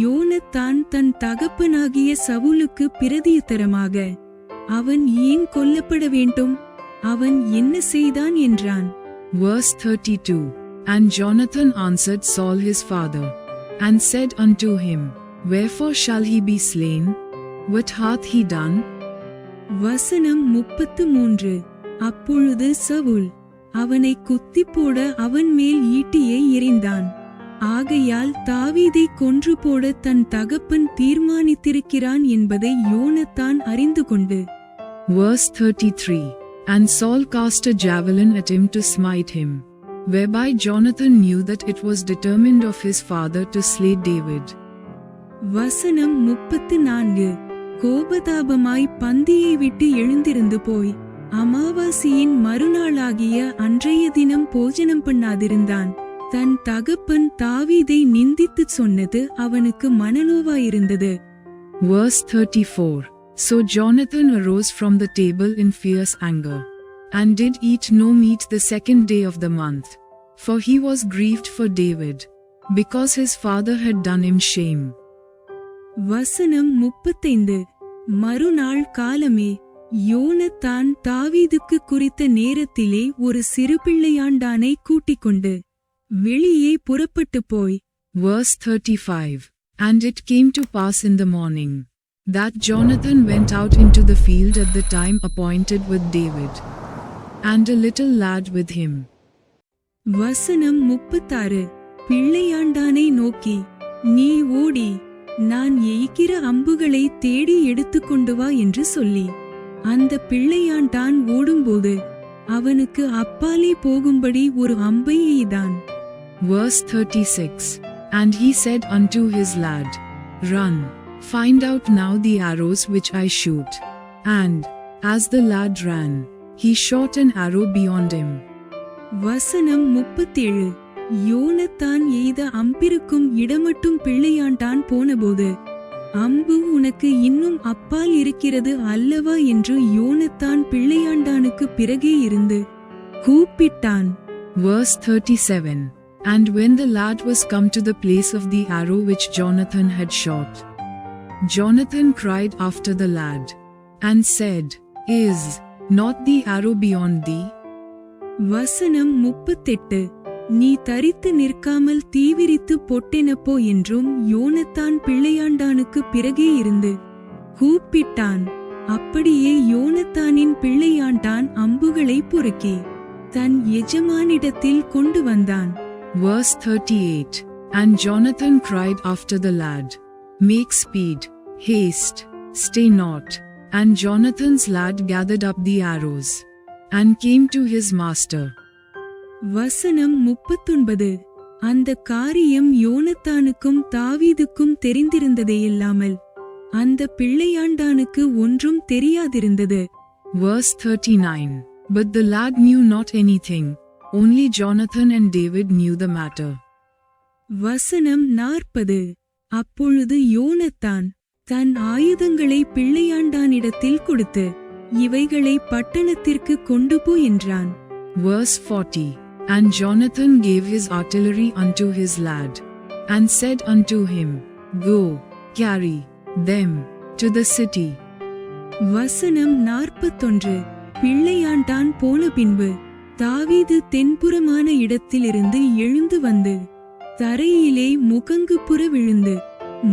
[SPEAKER 1] யோனத்தான் தன் தகப்பனாகிய சவுலுக்கு பிரதியுத்தரமாக, அவன் ஏன் கொல்லப்பட வேண்டும்? அவன் என்ன செய்தான் என்றான்.
[SPEAKER 2] Verse 32. And Jonathan answered Saul his father, and said unto him, Wherefore shall he be slain? What hath he done?
[SPEAKER 1] வசனம் 33. அப்பொழுது சவுல் அவனை குத்தி போட அவன் மேல் ஈட்டியை எறிந்தான். ஆகையால் தாவீதை கொன்று போட தன் தகப்பன் தீர்மானித்திருக்கிறான் என்பதை யோனத்தான் அறிந்து கொண்டு.
[SPEAKER 2] Verse 33. And Saul cast a javelin at him to smite him, whereby Jonathan knew that it was determined of his father to slay David.
[SPEAKER 1] வசனம் 34. கோபதாபமாய் பந்தியை விட்டு எழுந்திருந்து போய் அமாவாசியின் மறுநாளாகிய அன்றைய தினம் போஜனம் பண்ணாதிருந்தான். தன் தகப்பன் தாவீதை நிந்தித்துச் சொன்னது அவனுக்கு மனநோவாயிருந்தது.
[SPEAKER 2] Verse 34. So Jonathan arose from the table in fierce anger, and did eat no meat the second day of the month, for he was grieved for David, because his father had done him shame.
[SPEAKER 1] வசனம் 35. மறுநாள் காலமே யோனத்தான் தாவீதுக்கு குறித்த நேரத்திலே ஒரு சிறு பிள்ளையாண்டானை கூட்டிக்கொண்டு வெளியே புறப்பட்டு போய்.
[SPEAKER 2] Verse 35. And it came to pass in the morning, that Jonathan went out into the field at the time appointed with David, and a little lad with him.
[SPEAKER 1] வசனம் 36. பிள்ளையாண்டானை நோக்கி, நீ ஓடி நான் எய்கிற அம்புகளை தேடி எடுத்துக்கொண்டு வா என்று சொல்லி, அந்த பிள்ளையாண்டான் ஓடும்போது அவனுக்கு அப்பாலே போகும்படி ஒரு அம்பை எய்தான்.
[SPEAKER 2] Verse 36. And he said unto his lad, Run, find out now the arrows which I shoot. And, as the lad ran, he shot an arrow beyond him.
[SPEAKER 1] வசனம் 37. யோனத்தான் எய்த அம்பிருக்கும் இடமட்டும் பிள்ளையாண்டான் போனபோது, அம்பு உனக்கு இன்னும் அப்பால் இருக்கிறது அல்லவா என்று யோனத்தான் பிள்ளையாண்டானுக்கு பிறகே இருந்து கூப்பிட்டான்.
[SPEAKER 2] Verse 37. And when the lad was come to the place of the arrow which Jonathan had shot, Jonathan cried after the lad, and said, Is not the arrow beyond thee?
[SPEAKER 1] வசனம் 38. நீ தரித்து நிற்காமல் தீவிரித்து பொட்டெனப்போ என்றும் யோனத்தான் பிள்ளையாண்டானுக்கு பிறகே இருந்து கூப்பிட்டான். அப்படியே யோனத்தானின் பிள்ளையாண்டான் அம்புகளை பொறுக்கி தன் எஜமானிடத்தில் கொண்டு வந்தான்.
[SPEAKER 2] Verse 38. And Jonathan cried after the lad, Make speed, haste, stay not. And Jonathan's lad gathered up the arrows, and came to his master.
[SPEAKER 1] வசனம் 39. அந்த காரியம் யோனத்தானுக்கும் தாவீதுக்கும் தெரிந்திருந்ததேயல்லாமல் அந்த பிள்ளையாண்டானுக்கு ஒன்றும் தெரியாதிருந்தது.
[SPEAKER 2] Verse 39. But the lad knew not anything, only Jonathan and David knew the matter.
[SPEAKER 1] வசனம் 40. அப்பொழுது யோனத்தான் தன் ஆயுதங்களை பிள்ளையாண்டானிடத்தில் கொடுத்து இவைகளை பட்டணத்திற்கு கொண்டு போ என்றான்.
[SPEAKER 2] Verse 40. And Jonathan gave his artillery unto his lad, and said unto him, Go, carry them to the city.
[SPEAKER 1] வசனம் 41. பிள்ளையாண்டான் போன பின்பு தாவீது தென்புறமான இடத்திலிருந்து எழுந்து வந்து தரையிலே முகங்குப்புற விழுந்து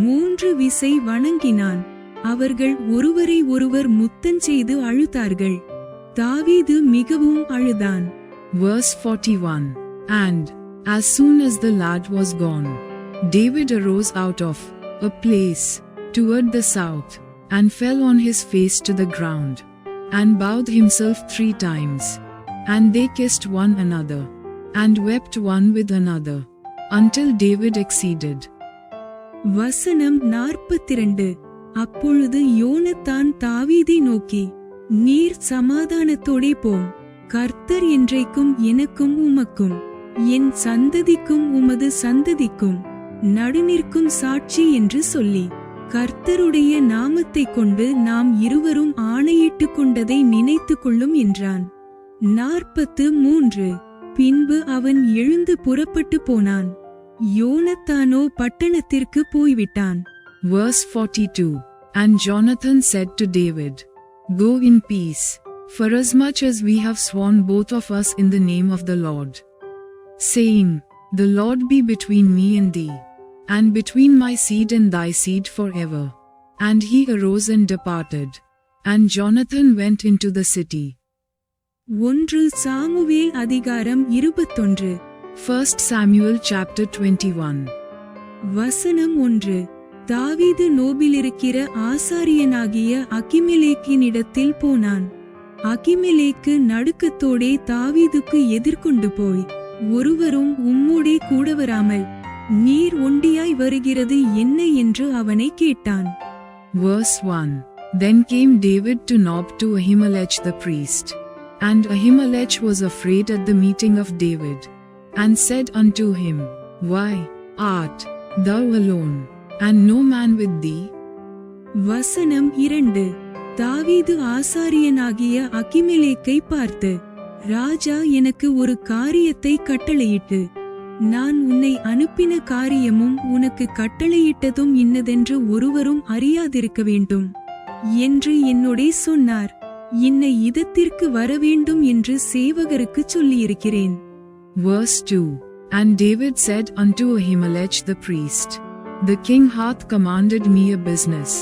[SPEAKER 1] 3 விசை வணங்கினான். அவர்கள் ஒருவரை ஒருவர் முத்தஞ்செய்து அழுதார்கள். தாவீது மிகவும் அழுதான்.
[SPEAKER 2] Verse 41. And, as soon as the lad was gone, David arose out of a place toward the south, and fell on his face to the ground, and bowed himself 3 times. And they kissed one another, and wept one with another, until David exceeded.
[SPEAKER 1] வசனம் 42. அப்பொழுது யோனத்தான் தாவீதை நோக்கி, நீர் சமாதானத்தோடே போம். கர்த்தர் என்றைக்கும் எனக்கும் உமக்கும் என் சந்ததிக்கும் உமது சந்ததிக்கும் நடுநிற்கும் சாட்சி என்று சொல்லி, கர்த்தருடைய நாமத்தைக் கொண்டு நாம் இருவரும் ஆணையிட்டு கொண்டதை நினைத்து கொள்ளும் என்றான். 43. பின்பு அவன் எழுந்து புறப்பட்டு போனான். யோனத்தானோ பட்டணத்திற்கு போய்விட்டான்.
[SPEAKER 2] Verse 42. And Jonathan said to David, Go in peace, forasmuch as we have sworn both of us in the name of the Lord, saying, The Lord be between me and thee, and between my seed and thy seed forever. And he arose and departed, and Jonathan went into the city.
[SPEAKER 1] 1 Samuel அதிகாரம் 21.
[SPEAKER 2] 1 Samuel chapter 21.
[SPEAKER 1] வசனம் 1. தாவீது நோபிலிருக்கிற ஆசாரியனாகிய அகிமெலேக்கினிடத்தில் போனான். அகிமெலேக்கு நடுக்கத்தோடே தாவீதுக்கு எதிர்கொண்டு போய், ஒருவரும் உம்மோடே கூட வராமல் நீர் ஒண்டியாய் வருகிறது என்ன என்று அவனை கேட்டான்.
[SPEAKER 2] Verse 1. Then came David to Nob to Ahimelech the priest. And Ahimelech was afraid at the meeting of David, and said unto him, Why art thou alone, and no man with thee?
[SPEAKER 1] வசனம் 2. தாவீது ஆசாரியனாகிய அகிமெலேக்கை பார்த்து, ராஜா எனக்கு ஒரு காரியத்தை கட்டளையிட்டு, நான் உன்னை அனுப்பின காரியமும் உனக்கு கட்டளையிட்டதும் இன்னதென்று ஒருவரும் அறியாதிருக்க வேண்டும் என்று என்னோடே சொன்னார். இன்னை இதத்திற்கு வரவேண்டும் என்று சேவகருக்கு சொல்லியிருக்கிறேன்.
[SPEAKER 2] Verse 2. And David said unto Ahimelech the priest, The king hath commanded me a business,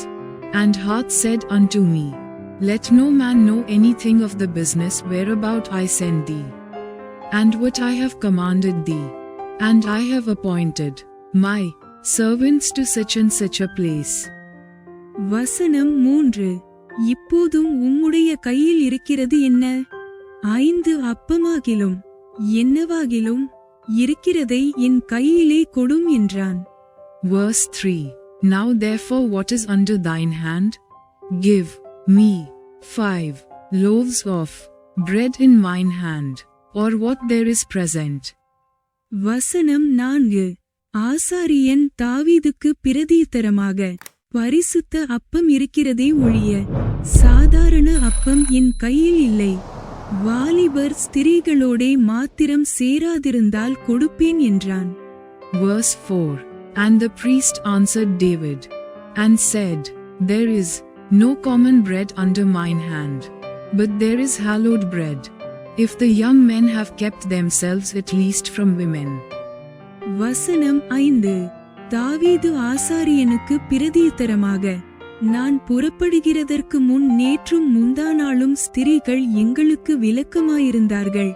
[SPEAKER 2] and hath said unto me, Let no man know anything of the business whereabout I send thee, and what I have commanded thee. And I have appointed my servants to such and such a place.
[SPEAKER 1] வசனம் 3. இப்போதும் உம்முடைய கையில் இருக்கிறது என்ன? 5 அப்பமாகிலும் என்னவாகிலும் இருக்கிறதை என் கையிலே கொடும் என்றான்.
[SPEAKER 2] Verse 3. Now therefore what is under thine hand? Give me 5 loaves of bread in mine hand, or what there is present.
[SPEAKER 1] வசனம் 4. ஆசாரியன் தாவீதுக்கு பிரதியுத்தரமாக, பரிசுத்த அப்பம் இருக்கிறதே ஒழிய சாதாரண அப்பம் என் கையில் இல்லை. வாலிபர் ஸ்திரீகளோடே மாத்திரம் சேராதிருந்தால் கொடுப்பேன் என்றான்.
[SPEAKER 2] Verse 4. And the priest answered David, and said, There is no common bread under mine hand, but there is hallowed bread, if the young men have kept themselves at least from women.
[SPEAKER 1] வசனம் 5. தாவீது ஆசாரியனுக்கு பிரதியுத்தரமாக, நான் புறப்படுகிறதற்கு முன் நேற்றும் முந்தானாளும் ஸ்திரீகள் எங்களுக்கு விலக்கமாயிருந்தார்கள்.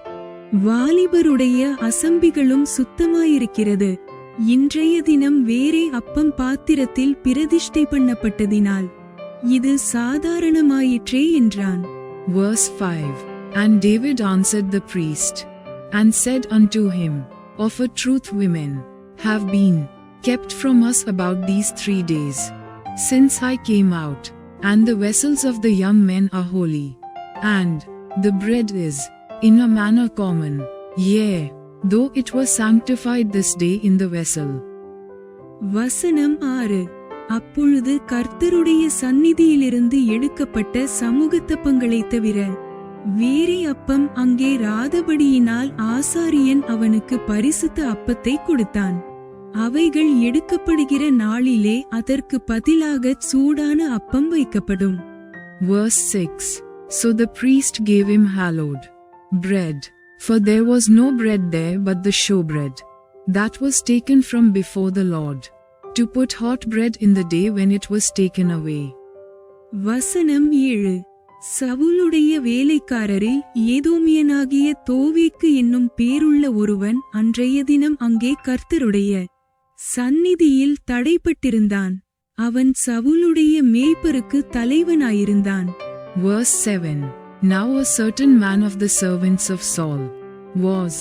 [SPEAKER 1] வாலிபருடைய அசம்பிகளும் சுத்தமாயிருக்கிறது. இன்றைய தினம் வேறே அப்பம் பாத்திரத்தில் பிரதிஷ்டை பண்ணப்பட்டதினால் இது சாதாரணமாயிற்றே என்றான்.
[SPEAKER 2] Verse 5. And David answered the priest, and said unto him, Of a truth women have been kept from us about these 3 days, since I came out, and the vessels of the young men are holy, and the bread is in a manner common, yea, though it was sanctified this day in the vessel.
[SPEAKER 1] வசனம் 6. அப்பொழுது கர்த்தருடைய சந்நிதியிலிருந்து எடுக்கப்பட்ட சமூகத்தப்பங்களைத் தவிர வேறே அப்பம் அங்கே ராதபடியினால் ஆசாரியன் அவனுக்கு பரிசுத்த அப்பத்தை கொடுத்தான். அவைகள் எடுக்கப்படுகிற நாளிலே அதற்கு பதிலாக சூடான அப்பம் வைக்கப்படும்.
[SPEAKER 2] Verse 6. So the priest gave him hallowed bread, For there was no bread there but the showbread, that was taken from before the Lord, to put hot bread in the day when it was taken away.
[SPEAKER 1] வசனம் 7. சவுலுடைய வேலைக்காரரில் ஏதோமியனாகிய தோவேக்கு என்னும் பேருள்ள ஒருவன் அன்றைய தினம் அங்கே கர்த்தருடைய சந்நிதியில் தடைப்பட்டிருந்தான். அவன் சவுலுடைய மேய்ப்பருக்கு தலைவனாயிருந்தான்.
[SPEAKER 2] Verse 7. Now a certain man of the servants of Saul was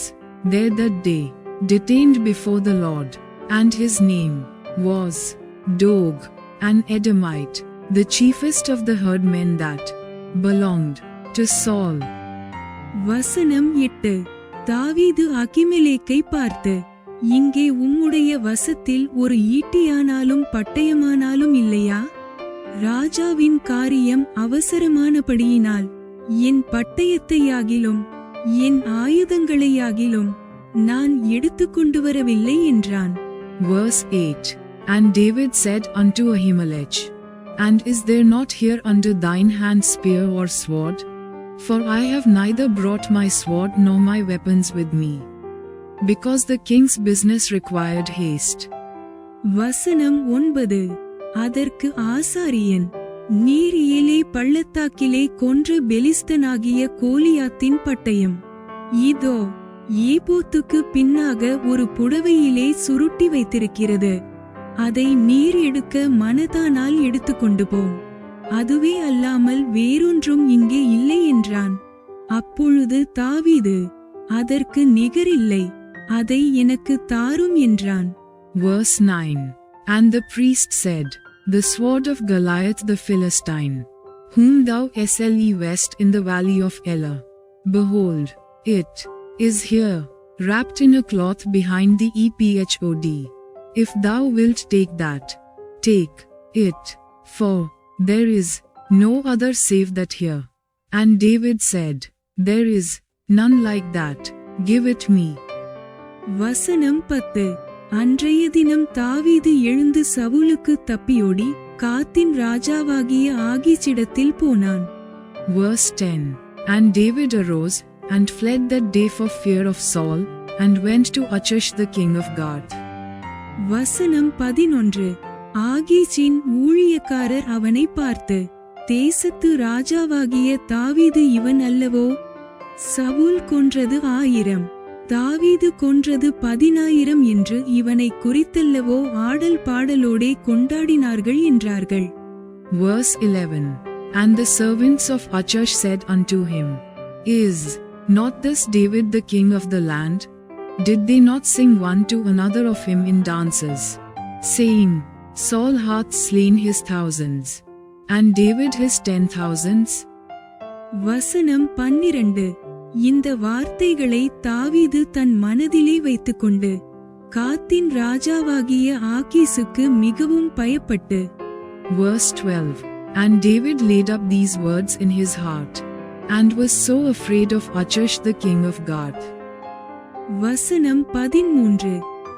[SPEAKER 2] there that day, detained before the Lord, and his name was Dog, an Edomite, the chiefest of the herdmen that belonged to Saul.
[SPEAKER 1] வசனம் 8. தாவீது அகிமெலேக்கை பார்த்து, இங்கே உம்முடைய வசத்தில் ஒரு ஈட்டியானாலும் பட்டயமானாலும் இல்லையா? ராஜாவின் காரியம் அவசரமானபடியினால் என் பட்டயத்தையாகிலும் என் ஆயுதங்களையாகிலும் நான் எடுத்துக்கொண்டு வரவில்லை என்றான்.
[SPEAKER 2] Verse 8. And David said unto Ahimelech, And is there not here under thine hand spear or sword? For I have neither brought my sword nor my weapons with me, because the king's business required haste.
[SPEAKER 1] வசனம் 9. அதற்கு ஆசாரியன், நீர் ஏலே பள்ளத்தாக்கிலே கொன்ற பெலிஸ்தனாகிய கோலியாத்தின் பட்டயம் இதோ ஏபோத்துக்கு பின்னாக ஒரு புடவையிலே சுருட்டி வைத்திருக்கிறது. அதை நீர் எடுக்க மனதானால் எடுத்துக்கொண்டு போம். அதுவே அல்லாமல் வேறொன்றும் இங்கே இல்லை என்றான். அப்பொழுது தாவீது, அதற்கு நிகரில்லை, அதை எனக்கு தாரும் என்றான்.
[SPEAKER 2] Verse 9. And the priest said, The sword of Goliath the Philistine, whom thou slewest in the valley of Elah, behold, it is here, wrapped in a cloth behind the ephod. If thou wilt take that, take it, for there is no other save that here. And David said, There is none like that, give it me.
[SPEAKER 1] வசனம் 10. அன்றைய தினம் தாவீது எழுந்து சவுலுக்கு தப்பியோடி காத்தின் ராஜாவாகிய ஆகீச்சிடத்தில் போனான்.
[SPEAKER 2] Verse 10. And David arose and fled that day for fear of Saul, and went to Achish the king of Gath.
[SPEAKER 1] வசனம் 11. ஆகீச்சின் ஊழியக்காரர் அவனை பார்த்து, தேசத்து ராஜாவாகிய தாவீது இவன் அல்லவோ? சவுல் கொன்றது 1000, தாவீது கொன்றது 10,000 என்று இவனை குறித்தல்லவோ ஆடல் பாடலோடே கொண்டாடினார்கள் என்றார்கள்.
[SPEAKER 2] Verse 11. And the servants of Achish said unto him, Is not this David the king of the land? Did they not sing one to another of him in dances, saying, Saul hath slain his thousands, and David his 10,000s?
[SPEAKER 1] வசனம் 12. இந்த வார்த்தைகளை தாவீது தன் மனதிலே வைத்துக்கொண்டு காத்தின் ராஜாவாகிய ஆகீசுக்கு மிகவும் பயப்பட்டு.
[SPEAKER 2] Verse 12. And David laid up these words in his heart, and was so afraid of Achish the king of Gath.
[SPEAKER 1] வசனம் 13.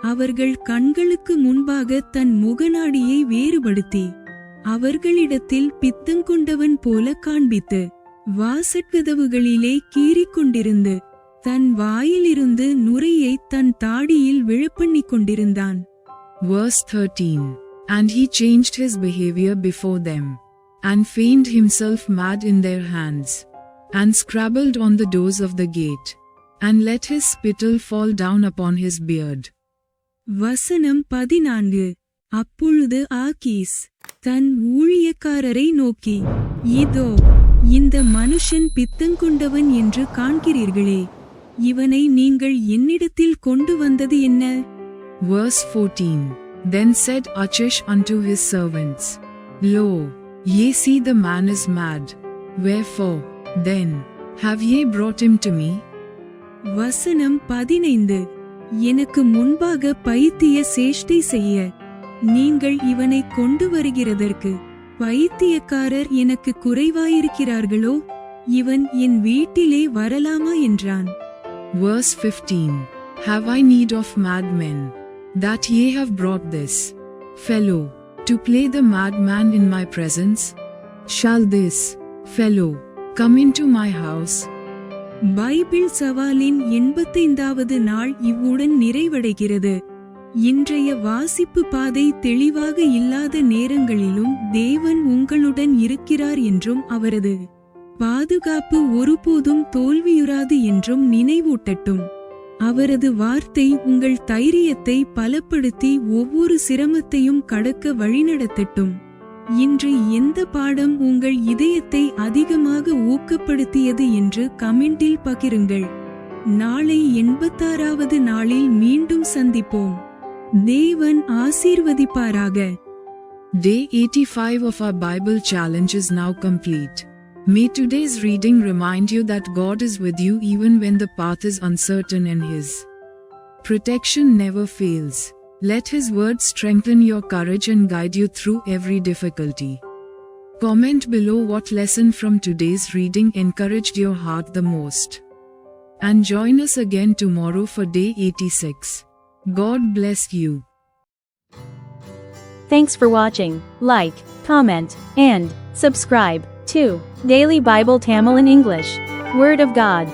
[SPEAKER 1] அவர்கள் கண்களுக்கு முன்பாக தன் முகநாடியை வேறுபடுத்தி அவர்களிடத்தில் பித்தங்கொண்டவன் போல காண்பித்து வாசற்கதவுகளிலே கீறிக்கொண்டிருந்து தன் வாயிலிருந்து நுரையை தன் தாடியில் விழப்பண்ணிக் கொண்டிருந்தான்.
[SPEAKER 2] Verse 13. And he changed his behavior before them, and feigned himself mad in their hands, and scrabbled on the doors of the gate, and let his spittle fall down upon his beard.
[SPEAKER 1] வசனம் 14. அப்பொழுது ஆகீஸ் தன் ஊழியக்காரரை நோக்கி, இதோ இந்த மனுஷன் பித்தங்கொண்டவன் என்று காண்கிறீர்களே, இவனை நீங்கள் என்னிடத்தில் கொண்டு வந்தது என்ன?
[SPEAKER 2] Verse 14. Then said Achish unto his servants, Lo, ye see the man is mad. Wherefore, then, have ye brought him to me?
[SPEAKER 1] வசனம் 15. எனக்கு முன்பாக பைத்திய சேஷ்டை செய்ய நீங்கள் இவனை கொண்டு வருகிறதற்கு பைத்தியக்காரர் எனக்கு குறைவாயிருக்கிறார்களோ? இவன் என் வீட்டிலே வரலாமா என்றான்.
[SPEAKER 2] Verse 15. Have I need of madmen, that ye have brought this fellow to play the madman in my presence? Shall this fellow come into my house?
[SPEAKER 1] Bible சவாலின் 85வது நாள் இவ்வுடன் நிறைவடைகிறது. இன்றைய வாசிப்பு பாதை தெளிவாக இல்லாத நேரங்களிலும் தேவன் உங்களுடன் இருக்கிறார் என்றும் அவரது பாதுகாப்பு ஒருபோதும் தோல்வியுறாது என்றும் நினைவூட்டட்டும். அவரது வார்த்தை உங்கள் தைரியத்தை பலப்படுத்தி ஒவ்வொரு சிரமத்தையும் கடக்க வழிநடத்தட்டும். இன்று எந்த பாடம் உங்கள் இதயத்தை அதிகமாக ஊக்கப்படுத்தியது என்று கமெண்டில் பகிருங்கள். நாளை 86வது நாளில் மீண்டும் சந்திப்போம். தேவன் ஆசீர்வதிப்பாராக.
[SPEAKER 2] Day 85 of our Bible challenge is now complete. May today's reading remind you that God is with you even when the path is uncertain and His protection never fails. Let His word strengthen your courage and guide you through every difficulty. Comment below what lesson from today's reading encouraged your heart the most. And join us again tomorrow for day 86. God bless you.
[SPEAKER 3] Thanks for watching. Like, comment, and subscribe to Daily Bible Tamil in English. Word of God.